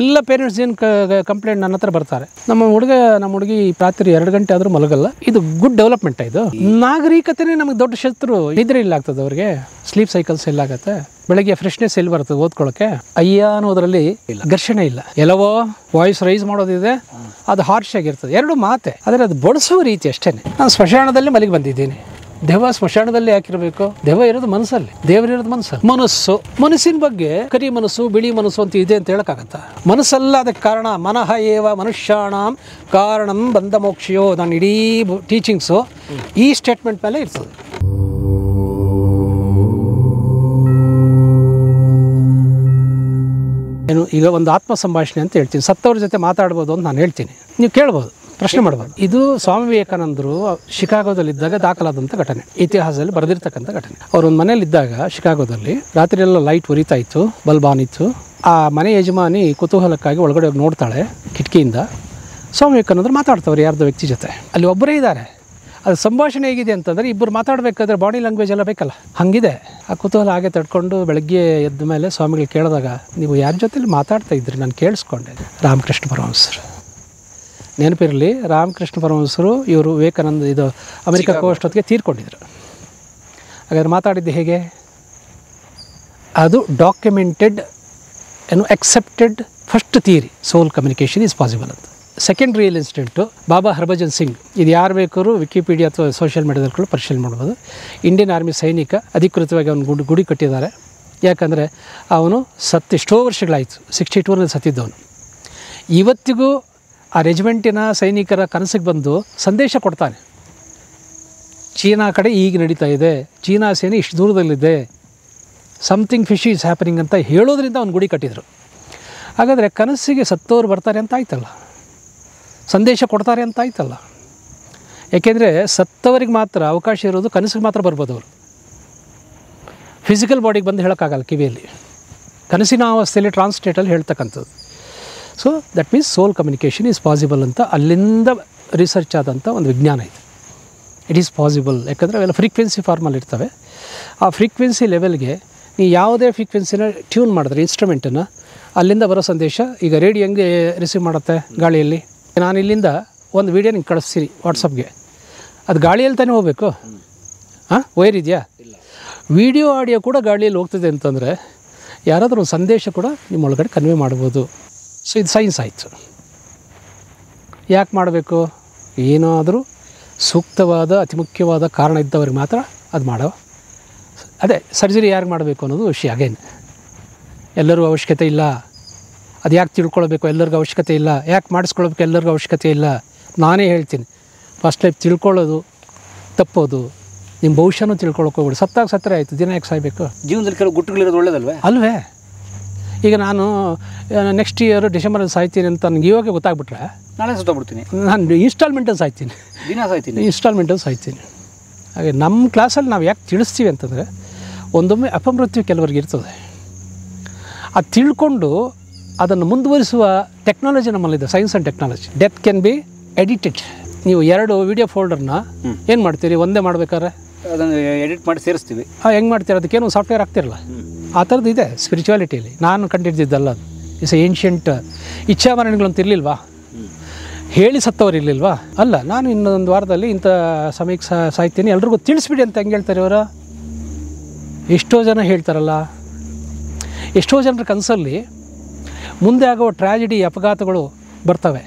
ಎಲ್ಲ ಪೇರೆಂಟ್ಸ್ ಏನು ಕಂಪ್ಲೇಂಟ್ ನನ್ನ ಹತ್ರ ಬರ್ತಾರೆ, ನಮ್ಮ ಹುಡುಗಿ ರಾತ್ರಿ 2 ಗಂಟೆ ಆದರೂ ಮಲಗಲ್ಲ. ಇದು ಗುಡ್ ಡೆವಲಪ್ಮೆಂಟ್. ಇದು ನಾಗರಿಕತೆನೇ ನಮಗೆ ದೊಡ್ಡ ಶತ್ರು. ನಿದ್ರೆ ಇಲ್ಲ ಆಗ್ತದೆ ಅವ್ರಿಗೆ, ಸ್ಲೀಪ್ ಸೈಕಲ್ಸ್ ಎಲ್ಲ ಆಗುತ್ತೆ, ಬೆಳಗ್ಗೆ ಫ್ರೆಶ್ನೆಸ್ ಎಲ್ಲಿ ಬರ್ತದೆ ಓದ್ಕೊಳ್ಳೋಕೆ. ಅಯ್ಯ ಅನ್ನೋದ್ರಲ್ಲಿ ಘರ್ಷಣೆ ಇಲ್ಲ. ಎಲ್ಲವೋ ವಾಯ್ಸ್ ರೈಸ್ ಮಾಡೋದಿದೆ, ಅದು ಹಾರ್ಶ್ ಆಗಿರ್ತದೆ, ಎರಡು ಮಾತೆ. ಆದರೆ ಅದು ಬಳಸುವ ರೀತಿ ಅಷ್ಟೇ. ನಾನು ಸ್ಮಶಾನದಲ್ಲಿ ಮಲಗಿ ಬಂದಿದ್ದೀನಿ. ದೆವ್ವ ಸ್ಮಶಾನದಲ್ಲಿ ಯಾಕಿರಬೇಕು? ದೆವ್ವ ಇರೋದು ಮನಸ್ಸಲ್ಲಿ, ದೇವರಿರೋದು ಮನಸ್ಸಲ್ಲಿ. ಮನಸ್ಸಿನ ಬಗ್ಗೆ ಕರಿ ಮನಸ್ಸು ಬಿಳಿ ಮನಸ್ಸು ಅಂತ ಇದೆ ಅಂತ ಹೇಳಕ್ಕಾಗತ್ತ? ಮನಸ್ಸಲ್ಲ ಅದಕ್ಕೆ ಕಾರಣ. ಮನಃ ಏವ ಮನುಷ್ಯಾಣಂ ಕಾರಣಂ ಬಂಧ ಮೋಕ್ಷಯೋ. ನಾನು ಇಡೀ ಟೀಚಿಂಗ್ಸು ಈ ಸ್ಟೇಟ್ಮೆಂಟ್ ಮೇಲೆ ಇರ್ತದೆ. ಏನು ಈಗ ಒಂದು ಆತ್ಮ ಸಂಭಾಷಣೆ ಅಂತ ಹೇಳ್ತೀನಿ. ಸತ್ತವ್ರ ಜೊತೆ ಮಾತಾಡ್ಬೋದು ಅಂತ ನಾನು ಹೇಳ್ತೀನಿ, ನೀವು ಕೇಳ್ಬೋದು, ಪ್ರಶ್ನೆ ಮಾಡ್ಬೋದು. ಇದು ಸ್ವಾಮಿ ವಿವೇಕಾನಂದರು ಶಿಕಾಗೋದಲ್ಲಿದ್ದಾಗ ದಾಖಲಾದಂಥ ಘಟನೆ, ಇತಿಹಾಸದಲ್ಲಿ ಬರೆದಿರ್ತಕ್ಕಂಥ ಘಟನೆ. ಅವ್ರೊಂದು ಮನೇಲಿದ್ದಾಗ ಶಿಕಾಗೋದಲ್ಲಿ ರಾತ್ರಿ ಎಲ್ಲ ಲೈಟ್ ಉರಿತಾ ಇತ್ತು, ಬಲ್ಬ್ ಆನ್ ಇತ್ತು. ಆ ಮನೆ ಯಜಮಾನಿ ಕುತೂಹಲಕ್ಕಾಗಿ ಒಳಗಡೆ ಹೋಗಿ ನೋಡ್ತಾಳೆ ಕಿಟಕಿಯಿಂದ. ಸ್ವಾಮಿ ವಿವೇಕಾನಂದರು ಮಾತಾಡ್ತವ್ರು ಯಾರ್ದೋ ವ್ಯಕ್ತಿ ಜೊತೆ. ಅಲ್ಲಿ ಒಬ್ಬರೇ ಇದ್ದಾರೆ. ಅದು ಸಂಭಾಷಣೆ ಹೇಗಿದೆ ಅಂತಂದರೆ ಇಬ್ಬರು ಮಾತಾಡಬೇಕಾದ್ರೆ ಬಾಡಿ ಲ್ಯಾಂಗ್ವೇಜ್ ಎಲ್ಲ ಬೇಕಲ್ಲ, ಹಾಗಿದೆ. ಆ ಕುತೂಹಲ ಹಾಗೆ ತಡ್ಕೊಂಡು ಬೆಳಗ್ಗೆ ಎದ್ದ ಮೇಲೆ ಸ್ವಾಮಿಗಳು ಕೇಳಿದಾಗ, ನೀವು ಯಾರ ಜೊತೆಲಿ ಮಾತಾಡ್ತಾ ಇದ್ರಿ? ನಾನು ಕೇಳಿಸ್ಕೊಂಡೆ. ರಾಮಕೃಷ್ಣ ಪರಮಹಂಸರು. ನೆನಪಿರಲಿ, ರಾಮಕೃಷ್ಣ ಪರಮಹಂಸರು ಇವರು ವಿವೇಕಾನಂದ ಇದು ಅಮೆರಿಕಕ್ಕೆ ಅಷ್ಟೊತ್ತಿಗೆ ತೀರ್ಕೊಂಡಿದ್ರು. ಹಾಗಾದ್ರೆ ಮಾತಾಡಿದ್ದು ಹೇಗೆ? ಅದು documented, accepted first theory, soul communication is possible ಅಂತ. Second real incident Baba Harbhajan Singh. ಇದು ಯಾರು ಬೇಕಾದ್ರೂ ವಿಕಿಪೀಡಿಯಾ ಅಥವಾ ಸೋಷಿಯಲ್ ಮೀಡಿಯಾದಲ್ಲಿ ಕೂಡ ಪರಿಶೀಲನೆ ಮಾಡ್ಬೋದು. ಇಂಡಿಯನ್ ಆರ್ಮಿ ಸೈನಿಕ, ಅಧಿಕೃತವಾಗಿ ಅವನು ಗುಡಿ ಕಟ್ಟಿದ್ದಾರೆ. ಯಾಕಂದರೆ ಅವನು ಎಷ್ಟೋ ವರ್ಷಗಳಾಯಿತು, 62ರಲ್ಲಿ ಸತ್ತಿದ್ದವನು. ಇವತ್ತಿಗೂ ಆ ರೆಜಿಮೆಂಟಿನ ಸೈನಿಕರ ಕನಸಿಗೆ ಬಂದು ಸಂದೇಶ ಕೊಡ್ತಾನೆ. ಚೀನಾ ಕಡೆ ಈಗ ನಡೀತಾ ಇದೆ, ಚೀನಾ ಸೇನೆ ಇಷ್ಟು ದೂರದಲ್ಲಿದೆ, ಸಮಥಿಂಗ್ ಫಿಶ್ ಈಸ್ ಹ್ಯಾಪನಿಂಗ್ ಅಂತ ಹೇಳೋದ್ರಿಂದ ಅವ್ನು ಗುಡಿ ಕಟ್ಟಿದರು. ಹಾಗಾದರೆ ಕನಸಿಗೆ ಸತ್ತೋರು ಬರ್ತಾರೆ ಅಂತ ಆಯ್ತಲ್ಲ, ಸಂದೇಶ ಕೊಡ್ತಾರೆ ಅಂತ ಆಯ್ತಲ್ಲ. ಏಕೆಂದರೆ ಸತ್ತವರಿಗೆ ಮಾತ್ರ ಅವಕಾಶ ಇರೋದು, ಕನಸಿಗೆ ಮಾತ್ರ ಬರ್ಬೋದು ಅವರು. ಫಿಸಿಕಲ್ ಬಾಡಿಗೆ ಬಂದು ಹೇಳೋಕ್ಕಾಗಲ್ಲ ಕಿವಿಯಲ್ಲಿ. ಕನಸಿನ ಅವಸ್ಥೆಯಲ್ಲಿ ಟ್ರಾನ್ಸ್ಲೇಟಲ್ಲಿ ಹೇಳ್ತಕ್ಕಂಥದ್ದು. So that means soul communication is possible ಅಂತ ಅಲ್ಲಿಂದ ರಿಸರ್ಚ್ ಆದಂಥ ಒಂದು ವಿಜ್ಞಾನ ಇದೆ. It is possible. ಯಾಕಂದರೆ ಅವೆಲ್ಲ ಫ್ರೀಕ್ವೆನ್ಸಿ ಫಾರ್ಮಲ್ಲಿ ಇರ್ತವೆ. ಆ ಫ್ರೀಕ್ವೆನ್ಸಿ ಲೆವೆಲ್ಗೆ ನೀವು ಯಾವುದೇ ಫ್ರೀಕ್ವೆನ್ಸಿನ ಟ್ಯೂನ್ ಮಾಡಿದ್ರೆ ಇನ್ಸ್ಟ್ರೂಮೆಂಟನ್ನು, ಅಲ್ಲಿಂದ ಬರೋ ಸಂದೇಶ, ಈಗ ರೇಡಿಯೋ ಹೆಂಗೆ ರಿಸೀವ್ ಮಾಡುತ್ತೆ ಗಾಳಿಯಲ್ಲಿ. ನಾನು ಇಲ್ಲಿಂದ ಒಂದು ವೀಡಿಯೋ ನಿಂಗೆ ಕಳಿಸ್ತೀನಿ ವಾಟ್ಸಪ್ಗೆ, ಅದು ಗಾಳಿಯಲ್ಲಿ ತಾನೇ ಹೋಗಬೇಕು. ವೈರ್ ಇದೆಯಾ? ವಿಡಿಯೋ ಆಡಿಯೋ ಕೂಡ ಗಾಳಿಯಲ್ಲಿ ಹೋಗ್ತದೆ ಅಂತಂದರೆ ಯಾರಾದರೂ ಒಂದು ಸಂದೇಶ ಕೂಡ ನಿಮ್ಮ ಒಳಗಡೆ ಕನ್ವೆ ಮಾಡ್ಬೋದು. ಸೊ ಇದು ಸೈನ್ಸ್ ಆಯಿತು. ಯಾಕೆ ಮಾಡಬೇಕು? ಏನಾದರೂ ಸೂಕ್ತವಾದ ಅತಿ ಮುಖ್ಯವಾದ ಕಾರಣ ಇದ್ದವ್ರಿಗೆ ಮಾತ್ರ ಅದು ಮಾಡೋ. ಅದೇ ಸರ್ಜರಿ ಯಾರಿಗೆ ಮಾಡಬೇಕು ಅನ್ನೋದು ವಿಷಯ. ಅಗೇನ್ ಎಲ್ಲರಿಗೂ ಅವಶ್ಯಕತೆ ಇಲ್ಲ. ಅದು ಯಾಕೆ ತಿಳ್ಕೊಳ್ಬೇಕು? ಎಲ್ಲರಿಗೂ ಅವಶ್ಯಕತೆ ಇಲ್ಲ. ಯಾಕೆ ಮಾಡಿಸ್ಕೊಳ್ಬೇಕು? ಎಲ್ಲರಿಗೂ ಅವಶ್ಯಕತೆ ಇಲ್ಲ. ನಾನೇ ಹೇಳ್ತೀನಿ, ಫಸ್ಟ್ ಲೈಫ್ ತಿಳ್ಕೊಳ್ಳೋದು ತಪ್ಪೋದು. ನಿಮ್ಮ ಭವಿಷ್ಯನೂ ತಿಳ್ಕೊಳಕ್ಕೆ ಹೋಗ್ಬಿಡಿ. ಸತ್ತರೆ ಆಯಿತು, ದಿನ ಯಾಕೆ ಸಾಯಬೇಕು? ಜೀವನದಲ್ಲಿ ಕೆಲವು ಗುಟ್ಟುಗಳಿರೋದು ಒಳ್ಳೇದಲ್ವೇ? ಅಲ್ವೇ? ಈಗ ನಾನು ನೆಕ್ಸ್ಟ್ ಇಯರ್ ಡಿಸೆಂಬರಲ್ಲಿ ಸಾಯ್ತೀನಿ ಅಂತ ನನಗೆ ಇವಾಗ ಗೊತ್ತಾಗ್ಬಿಟ್ರೆ ನಾಳೆ ಸುತ್ತಬಿಡ್ತೀನಿ. ನಾನು ಇನ್ಸ್ಟಾಲ್ಮೆಂಟಲ್ಲಿ ಸಾಯ್ತೀನಿ, ದಿನ ಸಾಯ್ತೀನಿ, ಇನ್ಸ್ಟಾಲ್ಮೆಂಟಲ್ಲಿ ಸಾಯ್ತೀನಿ. ಹಾಗೆ ನಮ್ಮ ಕ್ಲಾಸಲ್ಲಿ ನಾವು ಯಾಕೆ ತಿಳಿಸ್ತೀವಿ ಅಂತಂದರೆ, ಒಂದೊಮ್ಮೆ ಅಪಮೃತ್ಯು ಕೆಲವರಿಗೆ ಇರ್ತದೆ. ಅದು ತಿಳ್ಕೊಂಡು ಅದನ್ನು ಮುಂದುವರಿಸುವ ಟೆಕ್ನಾಲಜಿ ನಮ್ಮಲ್ಲಿದೆ, science and technology. Death can be edited. ನೀವು 2 ವೀಡಿಯೋ ಫೋಲ್ಡರ್ನ ಏನು ಮಾಡ್ತೀರಿ? ಒಂದೇ ಮಾಡ್ಬೇಕಾದ್ರೆ ಅದನ್ನು ಎಡಿಟ್ ಮಾಡಿ ಸೇರಿಸ್ತೀವಿ. ಹೆಂಗೆ ಮಾಡ್ತೀರ? ಅದಕ್ಕೇನು ಸಾಫ್ಟ್ವೇರ್ ಆಗ್ತಿರಲ್ಲ. ಆ ಥರದ್ದು ಇದೆ ಸ್ಪಿರಿಚುವಾಲಿಟಿಯಲ್ಲಿ. ನಾನು ಕಂಡಿಡ್ದಿದ್ದಲ್ಲ ಅದು. It's ancient. ಇಚ್ಛಾಮರಣೆಗಳಂತ ಇರಲಿಲ್ವಾ? ಹೇಳಿ ಸತ್ತವ್ರು ಇರಲಿಲ್ವಾ? ಅಲ್ಲ, ನಾನು ಇನ್ನೊಂದು ವಾರದಲ್ಲಿ ಇಂಥ ಸಮಯಕ್ಕೆ ಸಾಯ್ತೀನಿ, ಎಲ್ರಿಗೂ ತಿಳಿಸ್ಬಿಡಿ ಅಂತ ಹೆಂಗೆ ಹೇಳ್ತಾರೆ ಇವರು? ಎಷ್ಟೋ ಜನ ಹೇಳ್ತಾರಲ್ಲ. ಎಷ್ಟೋ ಜನರ ಕನಸಲ್ಲಿ ಮುಂದೆ ಆಗೋ ಟ್ರ್ಯಾಜಿಡಿ, ಅಪಘಾತಗಳು ಬರ್ತವೆ.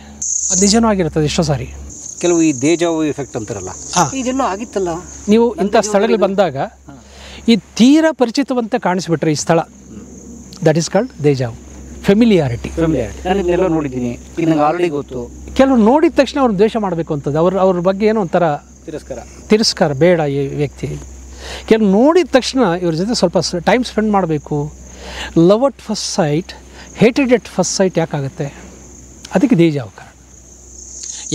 ಅದು ನಿಜನೂ ಆಗಿರ್ತದೆ ಎಷ್ಟೋ ಸಾರಿ. ಕೆಲವು ಈ ದೇಜಾವು ಎಫೆಕ್ಟ್ ಅಂತಾರಲ್ಲ, ಇದೆಲ್ಲ ಆಗಿತ್ತಲ್ಲ. ನೀವು ಇಂಥ ಸ್ಥಳಗಳು ಬಂದಾಗ ಈ ತೀರಾ ಪರಿಚಿತವಂತೆ ಕಾಣಿಸ್ಬಿಟ್ರೆ ಈ ಸ್ಥಳ, ದಟ್ ಈಸ್ ಕಾಲ್ಡ್ ದೇಜಾವು. ಫೆಮಿಲಿಯಾರಿಟಿ. ನಾನು ನೋಡಿದ್ದೀನಿ, ಈಗ ನಂಗೆ ಆಲ್ರೆಡಿ ಗೊತ್ತು. ಕೆಲವರು ನೋಡಿದ ತಕ್ಷಣ ಅವ್ರನ್ನ ದ್ವೇಷ ಮಾಡಬೇಕು ಅಂತದ್ದು, ಅವ್ರ ಬಗ್ಗೆ ಏನೋ ಒಂಥರ ತಿರಸ್ಕಾರ, ಬೇಡ ಈ ವ್ಯಕ್ತಿ. ಕೆಲವು ನೋಡಿದ ತಕ್ಷಣ ಇವ್ರ ಜೊತೆ ಸ್ವಲ್ಪ ಟೈಮ್ ಸ್ಪೆಂಡ್ ಮಾಡಬೇಕು. Love at first sight, hated at first sight ಯಾಕಾಗುತ್ತೆ? ಅದಕ್ಕೆ ದೇಜಾವು ಕಾರಣ.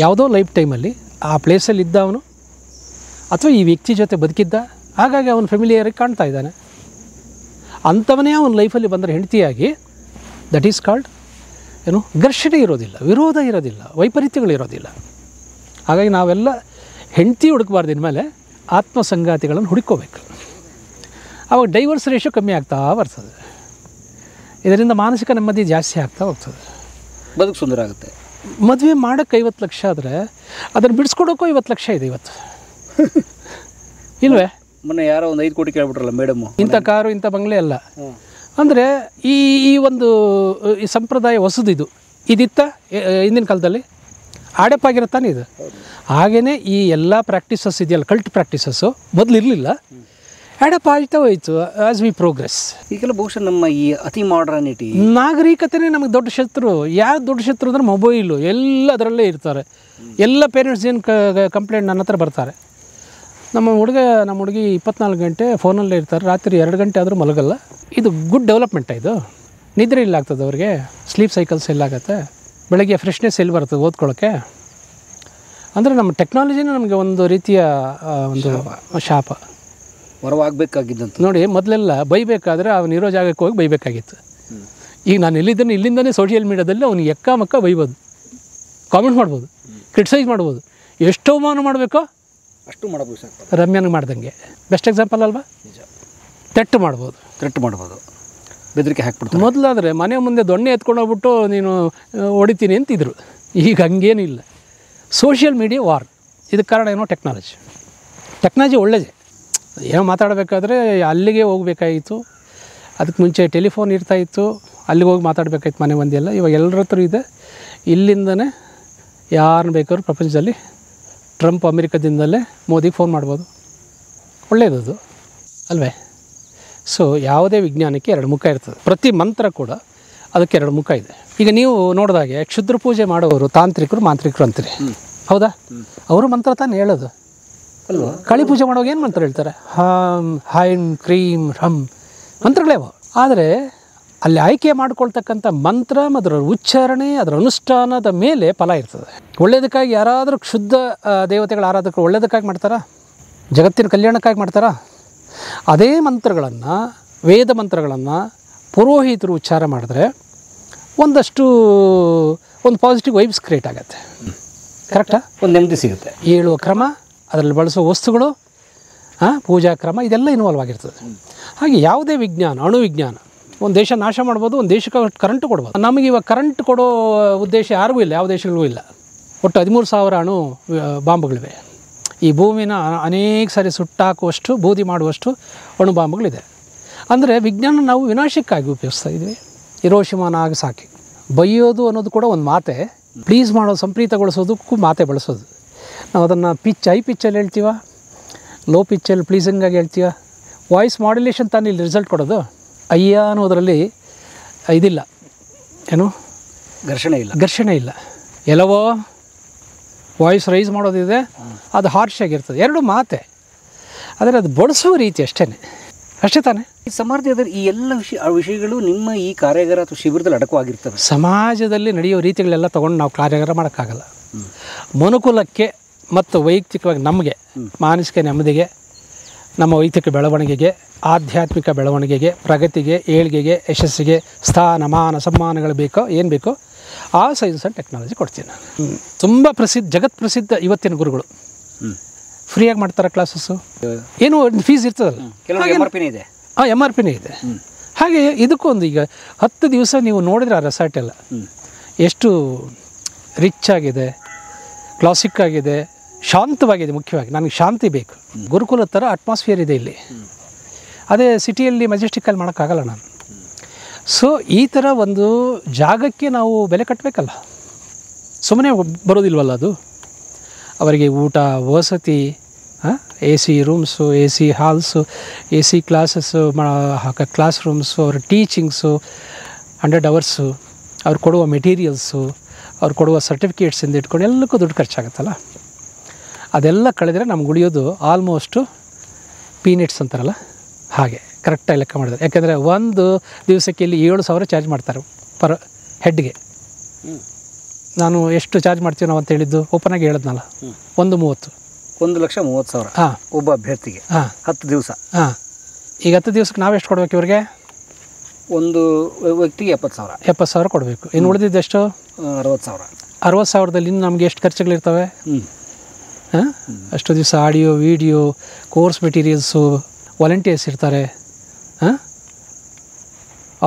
ಯಾವುದೋ ಲೈಫ್ ಟೈಮಲ್ಲಿ ಆ ಪ್ಲೇಸಲ್ಲಿ ಇದ್ದ ಅವನು, ಅಥವಾ ಈ ವ್ಯಕ್ತಿ ಜೊತೆ ಬದುಕಿದ್ದ, ಹಾಗಾಗಿ ಅವನು ಫೆಮಿಲಿಯರಾಗಿ ಕಾಣ್ತಾ ಇದ್ದಾನೆ. ಅಂಥವನೇ ಅವನ ಲೈಫಲ್ಲಿ ಬಂದರೆ ಹೆಂಡತಿಯಾಗಿ, ದಟ್ ಈಸ್ ಕಾಲ್ಡ್ ಏನು, ಘರ್ಷಣೆ ಇರೋದಿಲ್ಲ, ವಿರೋಧ ಇರೋದಿಲ್ಲ, ವೈಪರೀತ್ಯಗಳಿರೋದಿಲ್ಲ. ಹಾಗಾಗಿ ನಾವೆಲ್ಲ ಹೆಂಡತಿ ಹುಡುಕಬಾರ್ದು, ಇನ್ಮೇಲೆ ಆತ್ಮಸಂಗಾತಿಗಳನ್ನು ಹುಡುಕೋಬೇಕು. ಆವಾಗ ಡೈವರ್ಸ್ ರೇಷೋ ಕಮ್ಮಿ ಆಗ್ತಾ ಬರ್ತದೆ. ಇದರಿಂದ ಮಾನಸಿಕ ನೆಮ್ಮದಿ ಜಾಸ್ತಿ ಆಗ್ತಾ ಹೋಗ್ತದೆ. ಬದುಕು ಸುಂದರ ಆಗುತ್ತೆ. ಮದುವೆ ಮಾಡೋಕ್ಕೆ 50 ಲಕ್ಷ ಆದರೆ ಅದನ್ನು ಬಿಡಿಸ್ಕೊಡೋಕ್ಕೂ 50 ಲಕ್ಷ ಇದೆ ಇವತ್ತು. ಇಲ್ವೇ? ಮೊನ್ನೆ ಯಾರೋ ಒಂದು 5 ಕೋಟಿ ಕೇಳ್ಬಿಟ್ರಲ್ಲ ಮೇಡಮ್ಮು, ಇಂಥ ಕಾರು ಇಂಥ ಬಂಗ್ಲೆ ಅಲ್ಲ. ಅಂದರೆ ಈ ಒಂದು ಈ ಸಂಪ್ರದಾಯ ಹೊಸದಿದು. ಇದಿತ್ತ ಹಿಂದಿನ ಕಾಲದಲ್ಲಿ ಆಡೆಪ್ಪಾಗಿರುತ್ತಾನೆ ಇದು. ಹಾಗೆಯೇ ಈ ಎಲ್ಲ ಪ್ರಾಕ್ಟೀಸಸ್ ಇದೆಯಲ್ಲ, ಕಲ್ಟ್ ಪ್ರಾಕ್ಟೀಸಸ್ಸು ಮೊದಲು ಇರಲಿಲ್ಲ, ಆಡಪ್ ಆಗ್ತಾ ಹೋಯಿತು ಆಸ್ ವಿ ಪ್ರೋಗ್ರೆಸ್. ಈಗೆಲ್ಲ ಬಹುಶಃ ನಮ್ಮ ಈ ಅತಿ ಮಾಡರ್ನಿಟಿ, ನಾಗರಿಕತೆನೇ ನಮಗೆ ದೊಡ್ಡ ಶತ್ರು. ಯಾರು ದೊಡ್ಡ ಶತ್ರು ಅಂದರೆ ಮೊಬೈಲು, ಎಲ್ಲ ಅದರಲ್ಲೇ ಇರ್ತಾರೆ. ಎಲ್ಲ ಪೇರೆಂಟ್ಸ್ ಏನು ಕಂಪ್ಲೇಂಟ್ ನನ್ನ ಹತ್ರ ಬರ್ತಾರೆ. ನಮ್ಮ ಹುಡುಗಿ 24 ಗಂಟೆ ಫೋನಲ್ಲೇ ಇರ್ತಾರೆ, ರಾತ್ರಿ 2 ಗಂಟೆ ಆದರೂ ಮಲಗಲ್ಲ. ಇದು ಗುಡ್ ಡೆವಲಪ್ಮೆಂಟ. ಇದು ನಿದ್ರೆ ಇಲ್ಲ ಆಗ್ತದೆ ಅವ್ರಿಗೆ, ಸ್ಲೀಪ್ ಸೈಕಲ್ಸ್ ಎಲ್ಲ ಆಗುತ್ತೆ, ಬೆಳಗ್ಗೆ ಫ್ರೆಶ್ನೆಸ್ ಎಲ್ಲಿ ಬರ್ತದೆ ಓದ್ಕೊಳ್ಳೋಕ್ಕೆ. ಅಂದರೆ ನಮ್ಮ ಟೆಕ್ನಾಲಜಿನೇ ನಮಗೆ ಒಂದು ರೀತಿಯ ಒಂದು ಶಾಪ. ಹೊರವಾಗಬೇಕಾಗಿದ್ದಂತ ನೋಡಿ, ಮೊದಲೆಲ್ಲ ಬೈಬೇಕಾದ್ರೆ ಅವನು ಇರೋ ಜಾಗಕ್ಕೆ ಹೋಗಿ ಬೈಬೇಕಾಗಿತ್ತು. ಈಗ ನಾನು ಎಲ್ಲಿದ್ದೇನೆ ಇಲ್ಲಿಂದನೇ ಸೋಷಿಯಲ್ ಮೀಡಿಯಾದಲ್ಲಿ ಅವನು ಎಕ್ಕ ಬೈಬೋದು, ಕಾಮೆಂಟ್ ಮಾಡ್ಬೋದು, ಕ್ರಿಟಿಸೈಸ್ ಮಾಡ್ಬೋದು. ಎಷ್ಟು ಅವಮಾನ ಮಾಡಬೇಕೋ ಅಷ್ಟು ಮಾಡಬೇಕು ಸರ್. ರಮ್ಯಾನಿಗೆ ಮಾಡ್ದಂಗೆ ಬೆಸ್ಟ್ ಎಕ್ಸಾಂಪಲ್ ಅಲ್ವಾ? ನಿಜ. ಥ್ರೆಟ್ ಮಾಡ್ಬೋದು, ಬೆದರಿಕೆ ಹಾಕ್ಬಿಡ್ತಾರೆ. ಮೊದಲಾದರೆ ಮನೆ ಮುಂದೆ ದೊಣ್ಣೆ ಎತ್ಕೊಂಡು ಹೋಗ್ಬಿಟ್ಟು ನೀನು ಹೊಡಿತೀನಿ ಅಂತಿದ್ರು. ಈಗ ಹಂಗೇನಿಲ್ಲ. Social media war. ಇದಕ್ಕೆ ಕಾರಣ ಏನೋ ಟೆಕ್ನಾಲಜಿ ಒಳ್ಳೆಯದೇ. ಏನೋ ಮಾತಾಡಬೇಕಾದ್ರೆ ಅಲ್ಲಿಗೆ ಹೋಗಬೇಕಾಗಿತ್ತು. ಅದಕ್ಕೆ ಮುಂಚೆ ಟೆಲಿಫೋನ್ ಇರ್ತಾಯಿತ್ತು, ಅಲ್ಲಿಗೆ ಹೋಗಿ ಮಾತಾಡಬೇಕಾಯ್ತು ಮನೆ ಮಂದಿಯೆಲ್ಲ. ಇವಾಗ ಎಲ್ಲರ ಹತ್ರ ಇದೆ. ಇಲ್ಲಿಂದನೇ ಯಾರನ್ನ ಬೇಕಾದ್ರೂ ಪ್ರಪಂಚದಲ್ಲಿ, ಟ್ರಂಪ್ ಅಮೆರಿಕದಿಂದಲೇ ಮೋದಿಗೆ ಫೋನ್ ಮಾಡ್ಬೋದು. ಒಳ್ಳೆಯದದು ಅಲ್ವೇ? ಸೊ ಯಾವುದೇ ವಿಜ್ಞಾನಕ್ಕೆ 2 ಮುಖ ಇರ್ತದೆ. ಪ್ರತಿ ಮಂತ್ರ ಕೂಡ ಅದಕ್ಕೆ 2 ಮುಖ ಇದೆ. ಈಗ ನೀವು ನೋಡಿದಾಗೆ ಕ್ಷುದ್ರ ಪೂಜೆ ಮಾಡೋರು ತಾಂತ್ರಿಕರು, ಮಾಂತ್ರಿಕರು ಅಂತೀರಿ, ಹೌದಾ? ಅವರು ಮಂತ್ರ ತಾನು ಹೇಳೋದು ಅಲ್ವಾ? ಕಾಳಿ ಪೂಜೆ ಮಾಡೋವಾಗ ಏನು ಮಂತ್ರ ಹೇಳ್ತಾರೆ? ಹಾಂ ಹೈಂ ಕ್ರೀಂ ಹಂ ಮಂತ್ರಗಳೇ. ಆದರೆ ಅಲ್ಲಿ ಆಯ್ಕೆ ಮಾಡ್ಕೊಳ್ತಕ್ಕಂಥ ಮಂತ್ರ, ಅದರ ಉಚ್ಚಾರಣೆ, ಅದರ ಅನುಷ್ಠಾನದ ಮೇಲೆ ಫಲ ಇರ್ತದೆ. ಒಳ್ಳೆಯದಕ್ಕಾಗಿ ಯಾರಾದರೂ ಕ್ಷುದ್ಧ ದೇವತೆಗಳ ಆರಾಧಕರು ಒಳ್ಳೆಯದಕ್ಕಾಗಿ ಮಾಡ್ತಾರಾ? ಜಗತ್ತಿನ ಕಲ್ಯಾಣಕ್ಕಾಗಿ ಮಾಡ್ತಾರಾ? ಅದೇ ಮಂತ್ರಗಳನ್ನು, ವೇದ ಮಂತ್ರಗಳನ್ನು ಪುರೋಹಿತರು ಉಚ್ಚಾರ ಮಾಡಿದ್ರೆ ಒಂದು ಪಾಸಿಟಿವ್ ವೈಬ್ಸ್ ಕ್ರಿಯೇಟ್ ಆಗುತ್ತೆ. ಕರೆಕ್ಟಾ? ಒಂದು ನೆಮ್ಮದಿ ಸಿಗುತ್ತೆ. ಹೇಳುವ ಕ್ರಮ, ಅದರಲ್ಲಿ ಬಳಸೋ ವಸ್ತುಗಳು, ಪೂಜಾ ಕ್ರಮ, ಇದೆಲ್ಲ ಇನ್ವಾಲ್ವ್ ಆಗಿರ್ತದೆ. ಹಾಗೆ ಯಾವುದೇ ವಿಜ್ಞಾನ, ಅಣು ವಿಜ್ಞಾನ, ಒಂದು ದೇಶ ನಾಶ ಮಾಡ್ಬೋದು, ಒಂದು ದೇಶಕ್ಕೆ ಕರೆಂಟ್ ಕೊಡ್ಬೋದು. ನಮಗೆ ಇವಾಗ ಕರೆಂಟ್ ಕೊಡೋ ಉದ್ದೇಶ ಯಾರಿಗೂ ಇಲ್ಲ, ಯಾವ ದೇಶಗಳಿಗೂ ಇಲ್ಲ. ಒಟ್ಟು 13,000 ಅಣು ಬಾಂಬ್ಗಳಿವೆ. ಈ ಭೂಮಿನ ಅನೇಕ ಸಾರಿ ಸುಟ್ಟಾಕುವಷ್ಟು, ಬೂದಿ ಮಾಡುವಷ್ಟು ಅಣು ಬಾಂಬ್ಗಳಿದೆ. ಅಂದರೆ ವಿಜ್ಞಾನ ನಾವು ವಿನಾಶಕ್ಕಾಗಿ ಉಪಯೋಗಿಸ್ತಾ ಇದ್ವಿ. Hiroshima Nagasaki. ಬೈಯೋದು ಅನ್ನೋದು ಕೂಡ ಒಂದು ಮಾತೆ. ಪ್ಲೀಸ್ ಮಾಡೋದು, ಸಂಪ್ರೀತಗೊಳಿಸೋದಕ್ಕೂ ಮಾತೆ ಬಳಸೋದು. ನಾವು ಅದನ್ನು ಹೈ ಪಿಚ್ಚಲ್ಲಿ ಹೇಳ್ತೀವ, ಲೋ ಪಿಚ್ಚಲ್ಲಿ ಪ್ಲೀಸಿಂಗಾಗಿ ಹೇಳ್ತೀವ. ವಾಯ್ಸ್ ಮಾಡ್ಯುಲೇಷನ್ ತಾನು ಇಲ್ಲಿ ರಿಸಲ್ಟ್ ಕೊಡೋದು. ಅಯ್ಯ ಅನ್ನೋದರಲ್ಲಿ ಇದಿಲ್ಲ, ಏನು ಘರ್ಷಣೆ ಇಲ್ಲ. ಎಲ್ಲವೋ ವಾಯ್ಸ್ ರೈಸ್ ಮಾಡೋದಿದೆ, ಅದು ಹಾರ್ಶ್ ಆಗಿರ್ತದೆ. 2 ಮಾತೆ. ಆದರೆ ಅದು ಬಳಸುವ ರೀತಿ ಅಷ್ಟೇ ತಾನೇ. ಈ ಸಮಾಜದಲ್ಲಿ ಈ ಎಲ್ಲ ವಿಷಯಗಳು ನಿಮ್ಮ ಈ ಕಾರ್ಯಾಗಾರ ಅಥವಾ ಶಿಬಿರದಲ್ಲಿ ಅಡಕವಾಗಿರ್ತವೆ. ಸಮಾಜದಲ್ಲಿ ನಡೆಯೋ ರೀತಿಗಳೆಲ್ಲ ತೊಗೊಂಡು ನಾವು ಕಾರ್ಯಾಗಾರ ಮಾಡೋಕ್ಕಾಗಲ್ಲ. ಮನುಕುಲಕ್ಕೆ ಮತ್ತು ವೈಯಕ್ತಿಕವಾಗಿ ನಮಗೆ ಮಾನಸಿಕ ನೆಮ್ಮದಿಗೆ, ನಮ್ಮ ವೈಯಕ್ತಿಕ ಬೆಳವಣಿಗೆಗೆ, ಆಧ್ಯಾತ್ಮಿಕ ಬೆಳವಣಿಗೆಗೆ, ಪ್ರಗತಿಗೆ, ಏಳಿಗೆಗೆ, ಯಶಸ್ಸಿಗೆ ಸ್ಥಾನ ಮಾನ ಸಮ್ಮಾನಗಳು ಬೇಕೋ, ಏನು ಬೇಕೋ ಆ ಸೈನ್ಸ್ ಆ್ಯಂಡ್ ಟೆಕ್ನಾಲಜಿ ಕೊಡ್ತೀನಿ ನಾನು. ತುಂಬ ಜಗತ್ ಪ್ರಸಿದ್ಧ ಇವತ್ತಿನ ಗುರುಗಳು ಫ್ರೀಯಾಗಿ ಮಾಡ್ತಾರೆ ಕ್ಲಾಸಸ್ಸು. ಏನೋ ಒಂದು ಫೀಸ್ ಇರ್ತದಲ್ಲ, MRP ಇದೆ. ಹಾಗೆ ಇದಕ್ಕೊಂದು ಈಗ 10 ದಿವಸ ನೀವು ನೋಡಿದ್ರೆ ಆ ರೆಸಾರ್ಟ್ ಎಲ್ಲ ಎಷ್ಟು ರಿಚ್ ಆಗಿದೆ, ಕ್ಲಾಸಿಕ್ ಆಗಿದೆ, ಶಾಂತವಾಗಿದೆ. ಮುಖ್ಯವಾಗಿ ನನಗೆ ಶಾಂತಿ ಬೇಕು. ಗುರುಕುಲ ಥರ ಅಟ್ಮಾಸ್ಫಿಯರ್ ಇದೆ ಇಲ್ಲಿ. ಅದೇ ಸಿಟಿಯಲ್ಲಿ ಮೆಜೆಸ್ಟಿಕ್ಕಲ್ಲಿ ಮಾಡೋಕ್ಕಾಗಲ್ಲ ನಾನು. ಸೊ ಈ ಥರ ಒಂದು ಜಾಗಕ್ಕೆ ನಾವು ಬೆಲೆ ಕಟ್ಟಬೇಕಲ್ಲ, ಸುಮ್ಮನೆ ಬರೋದಿಲ್ವಲ್ಲ ಅದು. ಅವರಿಗೆ ಊಟ, ವಸತಿ, AC rooms, AC halls, AC classes, class rooms, ಅವ್ರ ಟೀಚಿಂಗ್ಸು, 100 ಅವರ್ಸು, ಅವ್ರು ಕೊಡುವ ಮೆಟೀರಿಯಲ್ಸು, ಅವ್ರು ಕೊಡುವ ಸರ್ಟಿಫಿಕೇಟ್ಸಿಂದ ಇಟ್ಕೊಂಡು ಎಲ್ಲಕ್ಕೂ ದುಡ್ಡು ಖರ್ಚಾಗುತ್ತಲ್ಲ. ಅದೆಲ್ಲ ಕಳೆದರೆ ನಮ್ಗೆ ಉಳಿಯೋದು ಆಲ್ಮೋಸ್ಟು ಪೀನೆಟ್ಸ್ ಅಂತಾರಲ್ಲ ಹಾಗೆ ಕರೆಕ್ಟಾಗಿ ಲೆಕ್ಕ ಮಾಡಿದ್ರೆ. ಯಾಕೆಂದರೆ ಒಂದು ದಿವಸಕ್ಕೆ ಇಲ್ಲಿ 7,000 ಚಾರ್ಜ್ ಮಾಡ್ತಾರೆ ಪರ್ ಹೆಡ್ಗೆ. ನಾನು ಎಷ್ಟು ಚಾರ್ಜ್ ಮಾಡ್ತೀವಿ ನಾವು ಅಂತ ಹೇಳಿದ್ದು ಓಪನಾಗಿ ಹೇಳಿದ್ನಲ್ಲ, 1,30,000. 1,30,000 ಹಾಂ, ಒಬ್ಬ ಅಭ್ಯರ್ಥಿಗೆ. 10 ದಿವಸ. ಈಗ 10 ದಿವಸಕ್ಕೆ ನಾವು ಎಷ್ಟು ಕೊಡ್ಬೇಕು ಇವ್ರಿಗೆ? ಒಂದು ವ್ಯಕ್ತಿಗೆ 70,000 ಕೊಡಬೇಕು. ಇನ್ನು ಉಳಿದಿದ್ದೆಷ್ಟು? 60,000. 60,000ದಲ್ಲಿ ಇನ್ನು ನಮಗೆ ಎಷ್ಟು ಖರ್ಚುಗಳಿರ್ತವೆ? ಅಷ್ಟು ದಿವಸ audio, video, course materials, volunteers ಇರ್ತಾರೆ,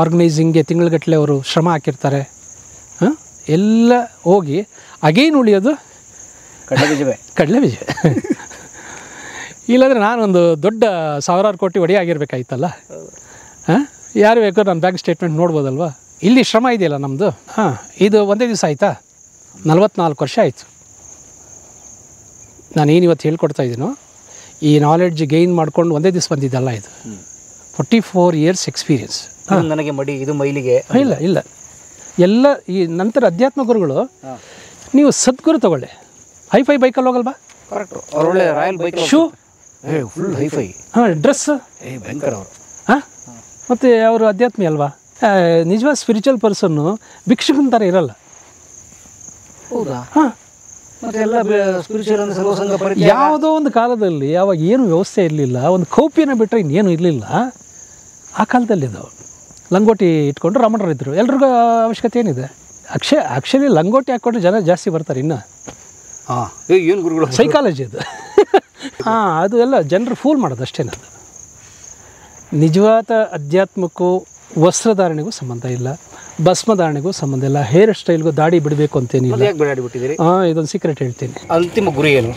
ಆರ್ಗನೈಸಿಂಗ್ಗೆ ತಿಂಗಳಗಟ್ಟಲೆ ಅವರು ಶ್ರಮ ಹಾಕಿರ್ತಾರೆ. ಎಲ್ಲ ಹೋಗಿ ಅಗೈನ್ ಉಳಿಯೋದು ಕಡಲೆ ಬೀಜವೇ. ಕಡಲೆ ಬೀಜ. ಇಲ್ಲಾಂದರೆ ನಾನೊಂದು ದೊಡ್ಡ ಸಾವಿರಾರು ಕೋಟಿ ಒಡೆಯ ಆಗಿರ್ಬೇಕಾಯ್ತಲ್ಲ. ಹಾಂ, ಯಾರು ಬೇಕಾದ್ರೂ ನನ್ನ ಬ್ಯಾಂಕ್ ಸ್ಟೇಟ್ಮೆಂಟ್ ನೋಡ್ಬೋದಲ್ವಾ. ಇಲ್ಲಿ ಶ್ರಮ ಇದೆಯಲ್ಲ ನಮ್ಮದು. ಹಾಂ, ಇದು ಒಂದೇ ದಿವಸ ಆಯಿತಾ, 44 ವರ್ಷ ಆಯಿತು. ನಾನೇನು ಇವತ್ತು ಹೇಳ್ಕೊಡ್ತಾ ಇದ್ದೀನೋ ಈ ನಾಲೆಡ್ಜ್ ಗೈನ್ ಮಾಡ್ಕೊಂಡು ಒಂದೇ ದಿವಸ ಬಂದಿದ್ದಲ್ಲ ಇದು. 44 years ಎಕ್ಸ್ಪೀರಿಯನ್ಸ್. ನನಗೆ ಮಡಿ ಇದು ಮೈಲಿಗೆ ಇಲ್ಲ ಇಲ್ಲ, ಎಲ್ಲ ಈ ನಂತರ ಅಧ್ಯಾತ್ಮ ಗುರುಗಳು. ನೀವು ಸದ್ಗುರು ತಗೊಳ್ಳಿ, ಹೈಫೈ ಬೈಕಲ್ಲಿ ಹೋಗಲ್ವಾ? ಕರೆಕ್ಟು. ಅವ್ರು ಒಳ್ಳೆ royal bike, shoe, full hifi. ಹಾಂ, ಡ್ರೆಸ್ ಭಯಂಕರ ಅವರು. ಹಾಂ, ಮತ್ತು ಅವರು ಅಧ್ಯಾತ್ಮಿ ಅಲ್ವಾ? ನಿಜವಾದ ಸ್ಪಿರಿಚುವಲ್ ಪರ್ಸನ್ನು ಭಿಕ್ಷುಕನ ಥರ ಇರಲ್ಲ. ಹೌದಾ? ಹಾಂ, ಮತ್ತೆ ಎಲ್ಲ ಸ್ಪಿರಿಚುವಲ್ ಅಂದರೆ ಸರ್ವಸಂಗ ಪರಿತ್ಯಾಗ. ಯಾವುದೋ ಒಂದು ಕಾಲದಲ್ಲಿ ಯಾವಾಗ ಏನು ವ್ಯವಸ್ಥೆ ಇರಲಿಲ್ಲ, ಒಂದು ಕೌಪಿನ ಬಿಟ್ಟರೆ ಇನ್ನೇನು ಇರಲಿಲ್ಲ ಆ ಕಾಲದಲ್ಲಿ. ಇದು ಲಂಗೋಟಿ ಇಟ್ಕೊಂಡು ರಮಣರಿದ್ದರು. ಎಲ್ರಿಗೂ ಅವಶ್ಯಕತೆ ಏನಿದೆ? ಆ್ಯಕ್ಚುಲಿ ಲಂಗೋಟಿ ಹಾಕ್ಕೊಂಡ್ರೆ ಜನ ಜಾಸ್ತಿ ಬರ್ತಾರೆ. ಇನ್ನು ಹಾಂ, ಏನು ಗುರುಗಳು ಸೈಕಾಲಜಿ ಅದು. ಹಾಂ, ಅದು ಎಲ್ಲ ಜನರು ಫೂಲ್ ಮಾಡೋದು ಅಷ್ಟೇನದು. ನಿಜವಾದ ಅಧ್ಯಾತ್ಮಕ್ಕೂ ವಸ್ತ್ರಧಾರಣೆಗೂ ಸಂಬಂಧ ಇಲ್ಲ, ಭಸ್ಮಧಾರಣೆಗೂ ಸಂಬಂಧ ಇಲ್ಲ, ಹೇರ್ ಸ್ಟೈಲ್ಗೂ ದಾಡಿ ಬಿಡಬೇಕು ಅಂತೇನಿಲ್ಲ. ಯಾಕೆ ಬಿಡಾಡಿಬಿಟ್ಟಿದ್ದೀರಿ? ಹಾಂ, ಇದೊಂದು ಸೀಕ್ರೆಟ್ ಹೇಳ್ತೀನಿ. ಅಂತಿಮ ಗುರಿ ಏನು?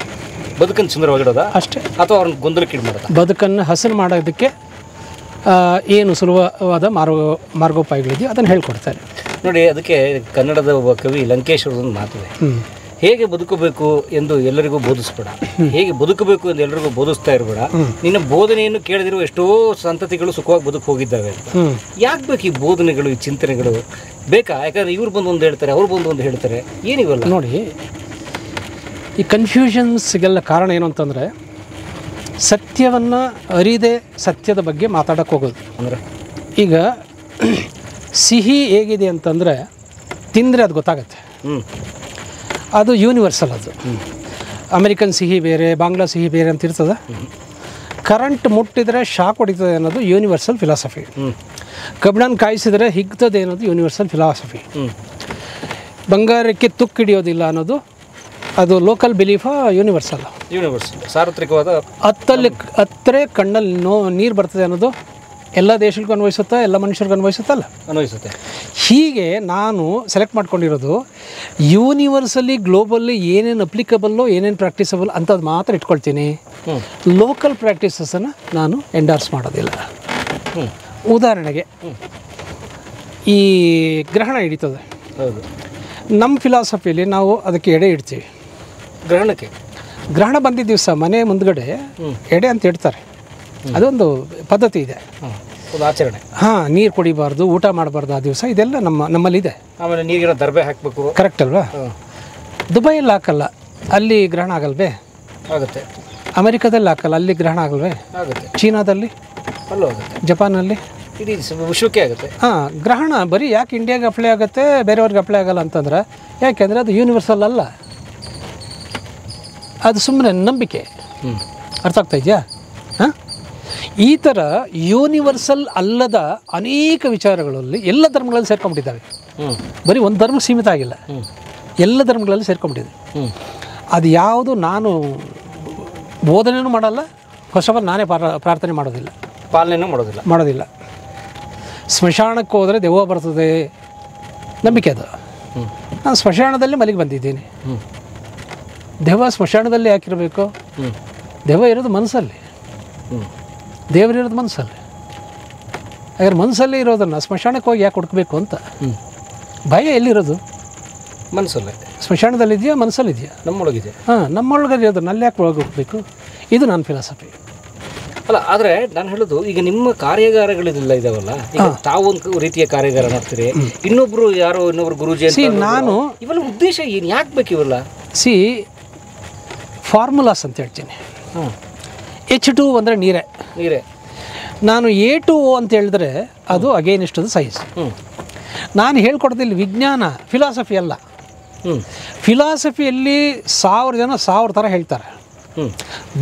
ಬದುಕನ್ನು ಸುಂದರವಾಗಿಡೋದಾ ಅಷ್ಟೇ, ಅಥವಾ ಅವ್ರನ್ನ ಗೊಂದಲಕ್ಕೆ ಇಡ್ ಮಾಡೋದಾ? ಬದುಕನ್ನು ಹಸನು ಮಾಡೋದಕ್ಕೆ ಏನು ಸುಲಭವಾದ ಮಾರ್ಗೋಪಾಯಗಳಿದೆಯೋ ಅದನ್ನು ಹೇಳ್ಕೊಡ್ತಾರೆ ನೋಡಿ. ಅದಕ್ಕೆ ಕನ್ನಡದ ಒಬ್ಬ ಕವಿ ಲಂಕೇಶ್ವರದೊಂದು ಮಾತಿದೆ, ಹೇಗೆ ಬದುಕಬೇಕು ಎಂದು ಎಲ್ಲರಿಗೂ ಬೋಧಿಸ್ಬೇಡ, ಹೇಗೆ ಬದುಕಬೇಕು ಎಂದು ಎಲ್ಲರಿಗೂ ಬೋಧಿಸ್ತಾ ಇರಬೇಡ, ನಿನ್ನ ಬೋಧನೆಯನ್ನು ಕೇಳದಿರುವ ಎಷ್ಟೋ ಸಂತತಿಗಳು ಸುಖವಾಗಿ ಬದುಕು ಹೋಗಿದ್ದಾವೆ ಅಂತ. ಯಾಕೆ ಬೇಕು ಈ ಬೋಧನೆಗಳು, ಈ ಚಿಂತನೆಗಳು ಬೇಕಾ? ಯಾಕಂದ್ರೆ ಇವ್ರು ಬಂದು ಒಂದು ಹೇಳ್ತಾರೆ, ಅವ್ರು ಬಂದು ಒಂದು ಹೇಳ್ತಾರೆ, ಏನಿವಲ್ಲ. ನೋಡಿ, ಈ ಕನ್ಫ್ಯೂಷನ್ಸ್ಗೆಲ್ಲ ಕಾರಣ ಏನು ಅಂತಂದರೆ ಸತ್ಯವನ್ನು ಅರಿದೇ ಸತ್ಯದ ಬಗ್ಗೆ ಮಾತಾಡೋಕ್ಕೆ ಹೋಗೋದು. ಅಂದರೆ ಈಗ ಸಿಹಿ ಹೇಗಿದೆ ಅಂತಂದರೆ ತಿಂದರೆ ಅದು ಗೊತ್ತಾಗತ್ತೆ. ಅದು ಯೂನಿವರ್ಸಲ್. ಅದು ಅಮೆರಿಕನ್ ಸಿಹಿ ಬೇರೆ, ಬಾಂಗ್ಲಾ ಸಿಹಿ ಬೇರೆ ಅಂತ ಇರ್ತದೆ. ಕರೆಂಟ್ ಮುಟ್ಟಿದರೆ ಶಾಕ್ ಹೊಡಿತದೆ ಅನ್ನೋದು ಯೂನಿವರ್ಸಲ್ ಫಿಲಾಸಫಿ. ಕಬ್ಬಿಣನ ಕಾಯಿಸಿದರೆ ಹಿಗ್ತದೆ ಅನ್ನೋದು ಯೂನಿವರ್ಸಲ್ ಫಿಲಾಸಫಿ. ಬಂಗಾರಕ್ಕೆ ತುಕ್ಕು ಹಿಡಿಯೋದಿಲ್ಲ ಅನ್ನೋದು ಅದು ಲೋಕಲ್ ಬಿಲೀಫಾ ಯೂನಿವರ್ಸಲ್. ಸಾರ್ವತ್ರಿಕವಾದ ಹತ್ತರೆ ಕಣ್ಣಲ್ಲಿ ನೀರು ಬರ್ತದೆ ಅನ್ನೋದು ಎಲ್ಲ ದೇಶಗಳಿಗೂ ಅನ್ವಯಿಸುತ್ತಾ, ಎಲ್ಲ ಮನುಷ್ಯರಿಗೂ ಅನ್ವಯಿಸುತ್ತಲ್ಲ, ಅನ್ವಯಿಸುತ್ತೆ. ಹೀಗೆ ನಾನು ಸೆಲೆಕ್ಟ್ ಮಾಡ್ಕೊಂಡಿರೋದು ಯೂನಿವರ್ಸಲಿ ಗ್ಲೋಬಲ್ಲಿ ಏನೇನು ಅಪ್ಲಿಕಬಲ್ಲು, ಏನೇನು ಪ್ರಾಕ್ಟೀಸಬಲ್ ಅಂಥದ್ದು ಮಾತ್ರ ಇಟ್ಕೊಳ್ತೀನಿ. ಲೋಕಲ್ ಪ್ರಾಕ್ಟೀಸಸನ್ನು ನಾನು ಎಂಡಾರ್ಸ್ ಮಾಡೋದಿಲ್ಲ. ಉದಾಹರಣೆಗೆ ಈ ಗ್ರಹಣ ಹಿಡಿತದೆ. ಹೌದು, ನಮ್ಮ ಫಿಲಾಸಫಿಲಿ ನಾವು ಅದಕ್ಕೆ ಎಡೆ ಇಡ್ತೀವಿ. ಗ್ರಹಣ ಬಂದಿದ್ದ ದಿವಸ ಮನೆ ಮುಂದ್ಗಡೆ ಎಡೆ ಅಂತ ಇಡ್ತಾರೆ. ಅದೊಂದು ಪದ್ಧತಿ ಇದೆ, ಒಂದು ಆಚರಣೆ. ಹಾಂ, ನೀರು ಕುಡಿಬಾರ್ದು, ಊಟ ಮಾಡಬಾರ್ದು ಆ ದಿವಸ. ಇದೆಲ್ಲ ನಮ್ಮಲ್ಲಿದೆ. ಆಮೇಲೆ ನೀರಿನ ದರ್ಬೆ ಹಾಕಬೇಕು. ಕರೆಕ್ಟ್ ಅಲ್ವಾ? ದುಬೈಯಲ್ಲಿ ಹಾಕಲ್ಲ, ಅಲ್ಲಿ ಗ್ರಹಣ ಆಗಲ್ವೇ? ಆಗುತ್ತೆ. ಅಮೆರಿಕದಲ್ಲಿ ಹಾಕಲ್ಲ, ಅಲ್ಲಿ ಗ್ರಹಣ ಆಗಲ್ವೇ? ಆಗುತ್ತೆ. ಚೀನಾದಲ್ಲಿ ಅಲ್ಲೂ ಆಗುತ್ತೆ. ಜಪಾನಲ್ಲಿ, ಇಡೀ ವಿಶ್ವಕ್ಕೆ ಆಗುತ್ತೆ. ಹಾಂ, ಗ್ರಹಣ ಬರೀ ಯಾಕೆ ಇಂಡಿಯಾಗೆ ಅಪ್ಲೈ ಆಗುತ್ತೆ, ಬೇರೆಯವ್ರಿಗೆ ಅಪ್ಲೈ ಆಗಲ್ಲ ಅಂತಂದ್ರೆ ಯಾಕೆಂದರೆ ಅದು ಯೂನಿವರ್ಸಲ್ ಅಲ್ಲ, ಅದು ಸುಮ್ಮನೆ ನಂಬಿಕೆ. ಅರ್ಥ ಆಗ್ತಾ ಇದೆಯಾ? ಹಾಂ, ಈ ಥರ ಯೂನಿವರ್ಸಲ್ ಅಲ್ಲದ ಅನೇಕ ವಿಚಾರಗಳಲ್ಲಿ ಎಲ್ಲ ಧರ್ಮಗಳಲ್ಲಿ ಸೇರ್ಕೊಂಡ್ಬಿಟ್ಟಿದ್ದಾವೆ. ಬರೀ ಒಂದು ಧರ್ಮ ಸೀಮಿತ ಆಗಿಲ್ಲ, ಎಲ್ಲ ಧರ್ಮಗಳಲ್ಲಿ ಸೇರ್ಕೊಂಡ್ಬಿಟ್ಟಿದೆ. ಅದು ಯಾವುದು ನಾನು ಬೋಧನೆಯೂ ಮಾಡಲ್ಲ, ಹೊಸಬ ನಾನೇ ಪ್ರಾರ್ಥನೆ ಮಾಡೋದಿಲ್ಲ, ಪಾಲನೆಯೂ ಮಾಡೋದಿಲ್ಲ. ಸ್ಮಶಾನಕ್ಕೆ ಹೋದರೆ ದೆವ್ವ ಬರ್ತದೆ ನಂಬಿಕೆ ಅದು. ನಾನು ಸ್ಮಶಾನದಲ್ಲಿ ಮಲಿಗೆ ಬಂದಿದ್ದೀನಿ. ದೆವ್ವ ಸ್ಮಶಾನದಲ್ಲಿ ಯಾಕಿರಬೇಕು? ದೆವ್ವ ಇರೋದು ಮನಸ್ಸಲ್ಲಿ, ದೇವರಿರೋದು ಮನಸ್ಸಲ್ಲಿ. ಹಾಗಾದ್ರೆ ಮನಸ್ಸಲ್ಲೇ ಇರೋದನ್ನು ಸ್ಮಶಾನಕ್ಕೆ ಹೋಗಿ ಯಾಕೆ ಹುಡುಕಬೇಕು ಅಂತ? ಭಯ ಎಲ್ಲಿರೋದು? ಮನಸ್ಸಲ್ಲೇ. ಸ್ಮಶಾನದಲ್ಲಿದೆಯಾ, ಮನಸ್ಸಲ್ಲಿದೆಯಾ? ನಮ್ಮೊಳಗಿದೆ. ಹಾಂ, ನಮ್ಮೊಳಗಿರೋದನ್ನ ಅಲ್ಲಿ ಯಾಕೆ ಒಳಗೆ ಹೋಗಬೇಕು? ಇದು ನನ್ನ ಫಿಲಾಸಫಿ ಅಲ್ಲ. ಆದರೆ ನಾನು ಹೇಳೋದು, ಈಗ ನಿಮ್ಮ ಕಾರ್ಯಾಗಾರಗಳೆಲ್ಲ ಇದಾವಲ್ಲ, ಈಗ ತಾವೊಂದು ರೀತಿಯ ಕಾರ್ಯಾಗಾರ ಮಾಡ್ತೀರಿ, ಇನ್ನೊಬ್ರು ಗುರೂಜಿ ನಾನು ಇವೆಲ್ಲ ಉದ್ದೇಶ ಏನು, ಯಾಕೆ ಬೇಕು ಇವೆಲ್ಲ? ಫಾರ್ಮುಲಾಸ್ ಅಂತ ಹೇಳ್ತೀನಿ. H2 ಅಂದರೆ ನೀರೇ. ನಾನು A2O ಅಂತ ಹೇಳಿದ್ರೆ ಅದು ಅಗೇನಿಸ್ಟ್ ದ ಸೈನ್ಸ್. ನಾನು ಹೇಳ್ಕೊಡೋದಿಲ್ಲ ವಿಜ್ಞಾನ, ಫಿಲಾಸಫಿ ಅಲ್ಲ. ಫಿಲಾಸಫಿಯಲ್ಲಿ 1000 ಜನ 1000 ಥರ ಹೇಳ್ತಾರೆ.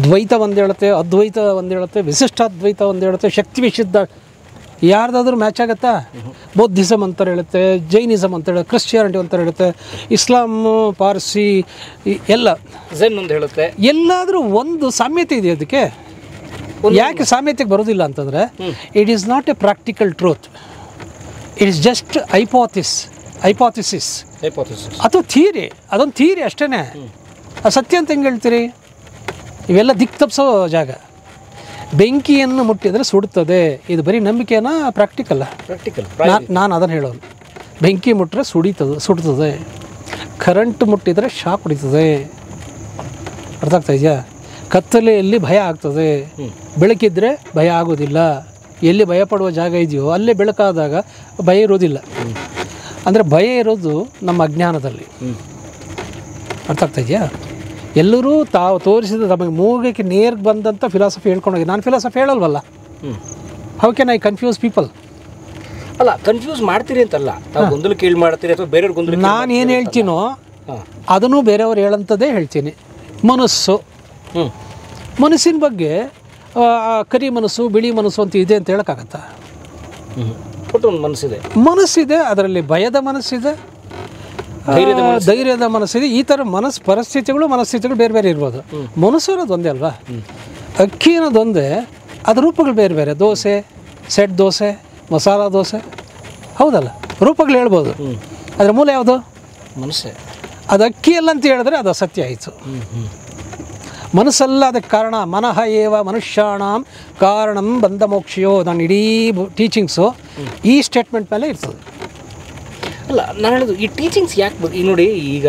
ದ್ವೈತ ಒಂದು ಹೇಳುತ್ತೆ, ಅದ್ವೈತ ಒಂದು ಹೇಳುತ್ತೆ, ವಿಶಿಷ್ಟಾದ್ವೈತ ಒಂದು ಹೇಳುತ್ತೆ, ಶಕ್ತಿ ವಿಶುದ್ಧ. ಯಾರ್ದಾದ್ರೂ ಮ್ಯಾಚ್ ಆಗುತ್ತಾ? ಬೌದ್ಧಿಸಮ್ ಅಂತ ಹೇಳುತ್ತೆ, ಜೈನಿಸಮ್ ಅಂತ ಹೇಳುತ್ತೆ, ಕ್ರಿಶ್ಚಿಯಾನಿಟಿ ಅಂತ ಹೇಳುತ್ತೆ, ಇಸ್ಲಾಮು, ಪಾರ್ಸಿ ಎಲ್ಲ ಝೆನ್ ಅಂತ ಹೇಳುತ್ತೆ. ಎಲ್ಲಾದರೂ ಒಂದು ಸಾಮ್ಯತೆ ಇದೆ ಅದಕ್ಕೆ. ಯಾಕೆ ಸಾಮ್ಯತೆಗೆ ಬರೋದಿಲ್ಲ ಅಂತಂದರೆ it is not A practical truth, it is just hypothesis hypothesis ಅಥವಾ ಥಿಯರಿ, ಅದೊಂದು ಥಿಯರಿ ಅಷ್ಟೇ. ಅದು ಸತ್ಯ ಅಂತ ಹೆಂಗೆ ಹೇಳ್ತೀರಿ? ಇವೆಲ್ಲ ದಿಕ್ಕು ತಪ್ಪಿಸೋ ಜಾಗ. ಬೆಂಕಿಯನ್ನು ಮುಟ್ಟಿದರೆ ಸುಡುತ್ತದೆ, ಇದು ಬರೀ ನಂಬಿಕೆನಾ ಪ್ರಾಕ್ಟಿಕಲ್ಲ? ಪ್ರಾಕ್ಟಿಕಲ್. ನಾನು ಅದನ್ನು ಹೇಳೋದು. ಬೆಂಕಿ ಮುಟ್ಟರೆ ಸುಡ್ತದೆ, ಕರೆಂಟ್ ಮುಟ್ಟಿದರೆ ಶಾಕ್ ಹೊಡಿತದೆ. ಅರ್ಥ ಆಗ್ತಾ ಇದೆಯಾ? ಕತ್ತಲೆಯಲ್ಲಿ ಭಯ ಆಗ್ತದೆ, ಬೆಳಕಿದ್ರೆ ಭಯ ಆಗೋದಿಲ್ಲ. ಎಲ್ಲಿ ಭಯ ಪಡುವ ಜಾಗ ಇದೆಯೋ ಅಲ್ಲೇ ಬೆಳಕಾದಾಗ ಭಯ ಇರೋದಿಲ್ಲ. ಅಂದರೆ ಭಯ ಇರೋದು ನಮ್ಮ ಅಜ್ಞಾನದಲ್ಲಿ. ಅರ್ಥ ಆಗ್ತಾ ಇದೆಯಾ? ಎಲ್ಲರೂ ತಾವು ತೋರಿಸಿದ ತಮಗೆ ಮೂಗಕ್ಕೆ ನೇರ್ಗೆ ಬಂದಂಥ ಫಿಲಾಸಫಿ ಹೇಳ್ಕೊಂಡೋಗಿ, ನಾನು ಫಿಲಾಸಫಿ ಹೇಳಲ್ವಲ್ಲ. How can I confuse people? ಅಲ್ಲ, ಕನ್ಫ್ಯೂಸ್ ಮಾಡ್ತೀರಿ ಅಂತಲ್ಲ, ತಾವು ಗೊಂದಲ ಕೇಳಿ ಮಾಡ್ತೀರಿ ಅಥವಾ ಬೇರೆಯವ್ರ ಗೊಂದಲ. ನಾನು ಏನು ಹೇಳ್ತೀನೋ ಅದನ್ನು ಬೇರೆಯವ್ರು ಹೇಳಂಥದ್ದೇ ಹೇಳ್ತೀನಿ. ಮನಸ್ಸಿನ ಬಗ್ಗೆ ಕರಿ ಮನಸ್ಸು ಬಿಳಿ ಮನಸ್ಸು ಅಂತ ಇದೆ ಅಂತ ಹೇಳೋಕ್ಕಾಗತ್ತಾ? ಒಟ್ಟು ಒಂದು ಮನಸ್ಸಿದೆ, ಅದರಲ್ಲಿ ಭಯದ ಮನಸ್ಸಿದೆ, ಧೈರ್ಯದ ಮನಸ್ಸಿದೆ. ಈ ಥರ ಮನಸ್ಥಿತಿಗಳು ಬೇರೆ ಬೇರೆ ಇರ್ಬೋದು. ಮನಸ್ಸು ಅನ್ನೋದು ಒಂದೇ ಅಲ್ವಾ? ಅಕ್ಕಿ ಅನ್ನೋದೊಂದೇ, ಅದು ರೂಪಗಳು ಬೇರೆ ಬೇರೆ. ದೋಸೆ, ಸೆಟ್ ದೋಸೆ, ಮಸಾಲ ದೋಸೆ, ಹೌದಲ್ಲ? ರೂಪಗಳು ಹೇಳ್ಬೋದು. ಅದರ ಮೂಲ ಯಾವುದು? ಮನಸ್ಸೇ. ಅದು ಅಕ್ಕಿ ಅಲ್ಲ ಅಂತ ಹೇಳಿದ್ರೆ ಅದು ಸತ್ಯ ಆಯಿತು. ಮನಸ್ಸಲ್ಲ ಅದಕ್ಕೆ ಕಾರಣ. ಮನಃ ಏವ ಮನುಷ್ಯಾಣಂ ಕಾರಣಂ ಬಂಧ ಮೋಕ್ಷಯೋ. ನಾನು ಇಡೀ ಟೀಚಿಂಗ್ಸು ಈ ಸ್ಟೇಟ್ಮೆಂಟ್ ಮೇಲೆ ಇರ್ತದೆ. ಅಲ್ಲ, ನಾನು ಹೇಳೋದು ಈ ಟೀಚಿಂಗ್ಸ್ ಯಾಕೆ ಈಗ ನೋಡಿ, ಈಗ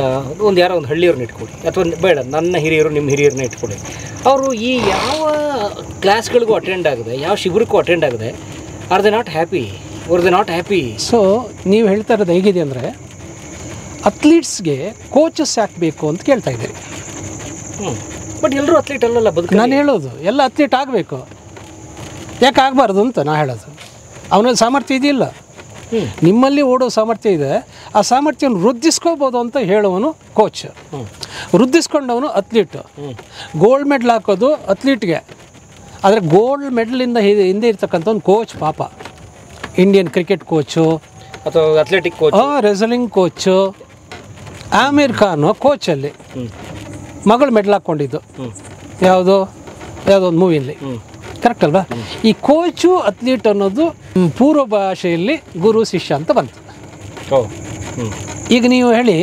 ಯಾರೋ ಒಂದು ಹಳ್ಳಿಯವ್ರನ್ನ ಇಟ್ಕೊಳ್ಳಿ, ಅಥವಾ ಬೇಡ ನನ್ನ ಹಿರಿಯರು ನಿಮ್ಮ ಹಿರಿಯರನ್ನ ಇಟ್ಕೊಳ್ಳಿ. ಅವರು ಈ ಯಾವ ಕ್ಲಾಸ್ಗಳಿಗೂ ಅಟೆಂಡ್ ಆಗದೆ, ಯಾವ ಶಿಬಿರಕ್ಕೂ ಅಟೆಂಡ್ ಆಗದೆ, are they not happy? So ನೀವು ಹೇಳ್ತಾ ಇರೋದು ಹೇಗಿದೆ ಅಂದರೆ, ಅಥ್ಲೀಟ್ಸ್ಗೆ ಕೋಚಸ್ ಯಾಕೆ ಬೇಕು ಅಂತ ಕೇಳ್ತಾ ಇದ್ದೀರಿ. ಬಟ್ ಎಲ್ಲರೂ ಅಥ್ಲೀಟ್ ಅಲ್ಲಲ್ಲ ಬದುಕು. ನಾನು ಹೇಳೋದು ಎಲ್ಲ ಅಥ್ಲೀಟ್ ಆಗಬೇಕು, ಯಾಕೆ ಆಗಬಾರ್ದು ಅಂತ ನಾ ಹೇಳೋದು. ಅವನಲ್ಲಿ ಸಾಮರ್ಥ್ಯ ಇದೆಯಿಲ್ಲ, ನಿಮ್ಮಲ್ಲಿ ಓಡೋ ಸಾಮರ್ಥ್ಯ ಇದೆ, ಆ ಸಾಮರ್ಥ್ಯವನ್ನು ವೃದ್ಧಿಸ್ಕೋಬೋದು ಅಂತ ಹೇಳೋವನು ಕೋಚ್. ವೃದ್ಧಿಸ್ಕೊಂಡವನು ಅಥ್ಲೀಟು. ಗೋಲ್ಡ್ ಮೆಡಲ್ ಹಾಕೋದು ಅಥ್ಲೀಟ್ಗೆ, ಆದರೆ ಗೋಲ್ಡ್ ಮೆಡಲಿಂದ ಹಿಂದೆ ಇರ್ತಕ್ಕಂಥವ್ನು ಕೋಚ್. ಪಾಪ ಇಂಡಿಯನ್ ಕ್ರಿಕೆಟ್ ಕೋಚು ಅಥವಾ athletic coach, wrestling coach. Aamir Khan ಕೋಚಲ್ಲಿ ಮಗಳು ಮೆಡಲ್ ಹಾಕ್ಕೊಂಡಿದ್ದು ಯಾವುದೋ ಒಂದು ಮೂವಿಯಲ್ಲಿ, ಕರೆಕ್ಟ್ ಅಲ್ವಾ? ಈ ಕೋಚು ಅಥ್ಲೀಟ್ ಅನ್ನೋದು ಪೂರ್ವ ಭಾಷೆಯಲ್ಲಿ ಗುರು ಶಿಷ್ಯ ಅಂತ ಬಂತು. ಈಗ ನೀವು ಹೇಳಿ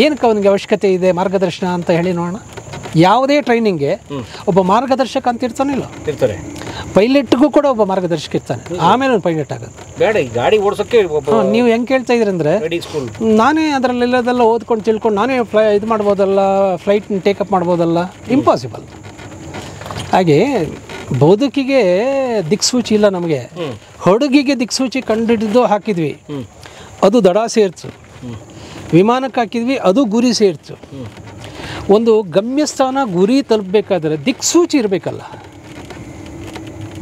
ಏನಕ್ಕೆ ಅವನಿಗೆ ಅವಶ್ಯಕತೆ ಇದೆ ಮಾರ್ಗದರ್ಶನ ಅಂತ ಹೇಳಿ ನೋಡೋಣ. ಯಾವುದೇ ಟ್ರೈನಿಂಗ್ಗೆ ಒಬ್ಬ ಮಾರ್ಗದರ್ಶಕ ಅಂತ ಇರ್ತಾರೆ. ಪೈಲಟ್ಗೂ ಕೂಡ ಒಬ್ಬ ಮಾರ್ಗದರ್ಶಕ ಇರ್ತಾನೆ, ಆಮೇಲೆ ಒಂದು ಪೈಲಟ್ ಆಗುತ್ತೆ. ಬೇಡ, ಈ ಗಾಡಿ ಓಡಿಸೋಕ್ಕೆ ನೀವು ಹೆಂಗೆ ಕೇಳ್ತಾ ಇದ್ದೀರಿ ಅಂದರೆ, ನಾನೇ ಅದರಲ್ಲೆಲ್ಲದೆಲ್ಲ ಓದ್ಕೊಂಡು ತಿಳ್ಕೊಂಡು ನಾನೇ ಇದು ಮಾಡ್ಬೋದಲ್ಲ, ಫ್ಲೈಟ್ ಟೇಕಪ್ ಮಾಡ್ಬೋದಲ್ಲ? ಇಂಪಾಸಿಬಲ್. ಹಾಗೆ ಬದುಕಿಗೆ ದಿಕ್ಸೂಚಿ ಇಲ್ಲ ನಮಗೆ. ಹಡಗಿಗೆ ದಿಕ್ಸೂಚಿ ಕಂಡುಹಿಡಿದು ಹಾಕಿದ್ವಿ, ಅದು ದಡ ಸೇರ್ತು. ವಿಮಾನಕ್ಕೆ ಹಾಕಿದ್ವಿ, ಅದು ಗುರಿ ಸೇರ್ತು. ಒಂದು ಗಮ್ಯಸ್ಥಾನ ಗುರಿ ತಲುಪಬೇಕಾದ್ರೆ ದಿಕ್ಸೂಚಿ ಇರಬೇಕಲ್ಲ.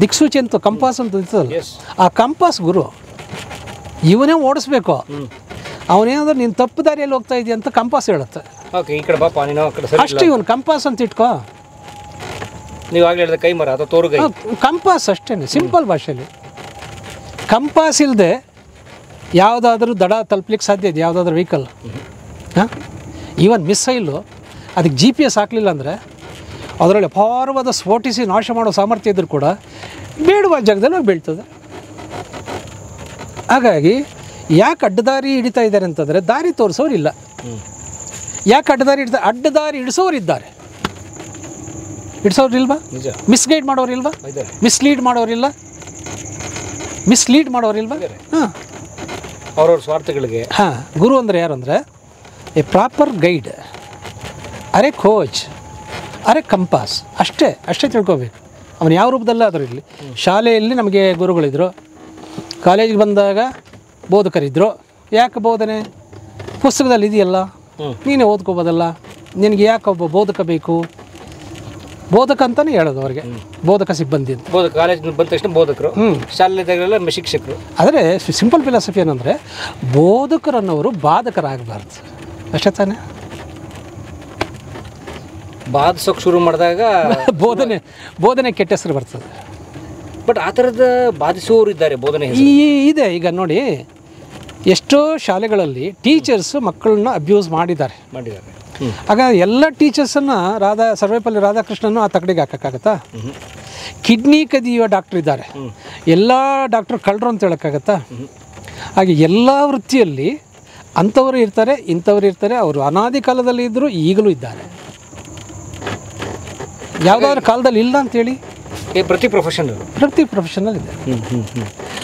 ದಿಕ್ಸೂಚಿ ಅಂತ ಕಂಪಾಸ್ ಅಂತ ಇರ್ತದಲ್ಲ, ಆ ಕಂಪಾಸ್ ಗುರು ಇವನೇ ಓಡಿಸ್ಬೇಕು. ಅವನೇನಾದ್ರೂ ನೀನು ತಪ್ಪು ದಾರಿಯಲ್ಲಿ ಹೋಗ್ತಾ ಇದೆಯಾ ಅಂತ ಕಂಪಾಸ್ ಹೇಳುತ್ತೆ. ಅಷ್ಟೇ, ಇವನು ಕಂಪಾಸ್ ಅಂತ ಇಟ್ಕೋ. ನೀವು ಆಗಲೇ ಹೇಳಿದ ಕೈ ಮರ ಅಥವಾ ತೋರುಗೈ, ಕಂಪಾಸ್ ಅಷ್ಟೇ, ಸಿಂಪಲ್ ಭಾಷೆಯಲ್ಲಿ. ಕಂಪಾಸ್ ಇಲ್ಲದೆ ಯಾವುದಾದ್ರೂ ದಡ ತಲುಪಲಿಕ್ಕೆ ಸಾಧ್ಯ ಇದೆ? ಯಾವುದಾದ್ರೂ ವೆಹಿಕಲ್, ಈವನ್ ಮಿಸೈಲು ಅದಕ್ಕೆ GPS ಹಾಕಲಿಲ್ಲ ಅಂದರೆ ಅದರಲ್ಲಿ ಅಪಾರವಾದ ಸ್ಫೋಟಿಸಿ ನಾಶ ಮಾಡೋ ಸಾಮರ್ಥ್ಯ ಇದ್ದರೂ ಕೂಡ ಬೇಡುವ ಜಾಗದಲ್ಲಿ ಹೋಗಿ ಬೀಳ್ತದೆ. ಹಾಗಾಗಿ ಯಾಕೆ ಅಡ್ಡದಾರಿ ಹಿಡಿತಾ ಇದ್ದಾರೆ ಅಂತಂದರೆ, ದಾರಿ ತೋರಿಸೋರಿಲ್ಲ. ಯಾಕೆ ಅಡ್ಡದಾರಿ ಇಡಿಸೋರಿದ್ದಾರೆ. ಇಡಿಸೋರಿಲ್ವಾ? ಮಿಸ್ಗೈಡ್ ಮಾಡೋರಿಲ್ವಾ? ಮಿಸ್ಲೀಡ್ ಮಾಡೋರಿಲ್ವಾ? ಹಾಂ, ಅವ್ರವ್ರ ಸ್ವಾರ್ಥಗಳಿಗೆ. ಹಾಂ, ಗುರು ಅಂದರೆ ಯಾರು ಅಂದರೆ ಎ ಪ್ರಾಪರ್ ಗೈಡ್, ಅರೆ ಕೋಚ್, ಅರೆ ಕಂಪಾಸ್. ಅಷ್ಟೇ ತಿಳ್ಕೊಬೇಕು. ಅವನು ಯಾವ ರೂಪದಲ್ಲೇ ಆದರೂ ಇರಲಿ. ಶಾಲೆಯಲ್ಲಿ ನಮಗೆ ಗುರುಗಳಿದ್ರು, ಕಾಲೇಜಿಗೆ ಬಂದಾಗ ಬೋಧಕರಿದ್ದರು. ಯಾಕೆ ಬೋಧನೆ? ಪುಸ್ತಕದಲ್ಲಿ ಇದೆಯಲ್ಲ, ನೀನೇ ಓದ್ಕೋಬೋದಲ್ಲ. ನಿನಗೆ ಯಾಕೆ ಒಬ್ಬ ಬೋಧಕ ಬೇಕು? ಬೋಧಕ ಅಂತಲೇ ಹೇಳೋದು ಅವ್ರಿಗೆ, ಬೋಧಕ ಸಿಬ್ಬಂದಿ ಅಂತ. ಕಾಲೇಜ್ ಬಂದ ತಕ್ಷಣ ಬೋಧಕರು, ಶಾಲೆದಾಗಲೆಲ್ಲ ಶಿಕ್ಷಕರು. ಆದರೆ ಸಿಂಪಲ್ ಫಿಲಾಸಫಿ ಏನಂದರೆ, ಬೋಧಕರನ್ನವರು ಬಾಧಕರಾಗಬಾರ್ದು, ಅಷ್ಟೇ ತಾನೇ? ಬಾಧಿಸೋಕೆ ಶುರು ಮಾಡಿದಾಗ ಬೋಧನೆ ಕೆಟ್ಟ ಹೆಸರು ಬರ್ತದೆ. ಬಟ್ ಆ ಥರದ ಬಾಧಿಸುವವರು ಇದ್ದಾರೆ ಬೋಧನೆ ಇದೆ. ಈಗ ನೋಡಿ, ಎಷ್ಟೋ ಶಾಲೆಗಳಲ್ಲಿ ಟೀಚರ್ಸ್ ಮಕ್ಕಳನ್ನ ಅಬ್ಯೂಸ್ ಮಾಡಿದ್ದಾರೆ. ಆಗ ಎಲ್ಲ ಟೀಚರ್ಸನ್ನು ಸರ್ವೇಪಲ್ಲಿ ರಾಧಾಕೃಷ್ಣನ್ನು ಆ ತಗಡಿಗೆ ಹಾಕೋಕ್ಕಾಗತ್ತಾ? ಕಿಡ್ನಿ ಕದಿಯುವ ಡಾಕ್ಟ್ರ್ ಇದ್ದಾರೆ, ಎಲ್ಲ ಡಾಕ್ಟ್ರು ಕಳ್ಳರು ಅಂತ ಹೇಳೋಕ್ಕಾಗತ್ತಾ? ಹಾಗೆ ಎಲ್ಲ ವೃತ್ತಿಯಲ್ಲಿ ಅಂಥವರು ಇರ್ತಾರೆ, ಇಂಥವ್ರು ಇರ್ತಾರೆ. ಅವರು ಅನಾದಿ ಕಾಲದಲ್ಲಿ ಇದ್ದರು, ಈಗಲೂ ಇದ್ದಾರೆ. ಯಾವುದಾದ್ರೂ ಕಾಲದಲ್ಲಿ ಇಲ್ಲ ಅಂತೇಳಿ ಪ್ರತಿ ಪ್ರೊಫೆಷನಲ್ ಇದೆ.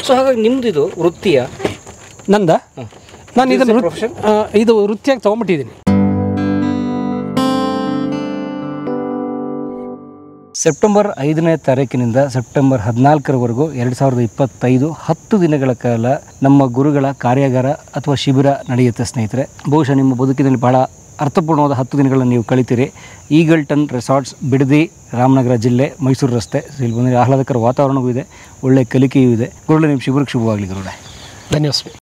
ಸೊ ಹಾಗಾಗಿ ನಿಮ್ದು ಇದು ವೃತ್ತಿಯ ನಂದ ನಾನು ಇದನ್ನು ಇದು ವೃತ್ತಿಯಾಗಿ ತೊಗೊಂಡ್ಬಿಟ್ಟಿದ್ದೀನಿ. ಸೆಪ್ಟೆಂಬರ್ 5ನೇ ತಾರೀಕಿನಿಂದ ಸೆಪ್ಟೆಂಬರ್ 14ರವರೆಗೂ 2025 10 ದಿನಗಳ ಕಾಲ ನಮ್ಮ ಗುರುಗಳ ಕಾರ್ಯಾಗಾರ ಅಥವಾ ಶಿಬಿರ ನಡೆಯುತ್ತೆ ಸ್ನೇಹಿತರೆ. ಬಹುಶಃ ನಿಮ್ಮ ಬದುಕಿನಲ್ಲಿ ಬಹಳ ಅರ್ಥಪೂರ್ಣವಾದ 10 ದಿನಗಳನ್ನು ನೀವು ಕಳಿತೀರಿ. ಈಗಲ್ಟನ್ ರೆಸಾರ್ಟ್ಸ್, ಬಿಡದಿ, ರಾಮನಗರ ಜಿಲ್ಲೆ, ಮೈಸೂರು ರಸ್ತೆ. ಇಲ್ಲಿ ಬಂದರೆ ಆಹ್ಲಾದಕರ ವಾತಾವರಣವೂ ಇದೆ, ಒಳ್ಳೆಯ ಕಲಿಕೆಯೂ ಇದೆ. ಗುರುಗಳೇ, ನಿಮ್ಮ ಶಿಬಿರಕ್ಕೆ ಶುಭವಾಗಲಿ ಗುರುಗಳೇ. ಧನ್ಯವಾದ.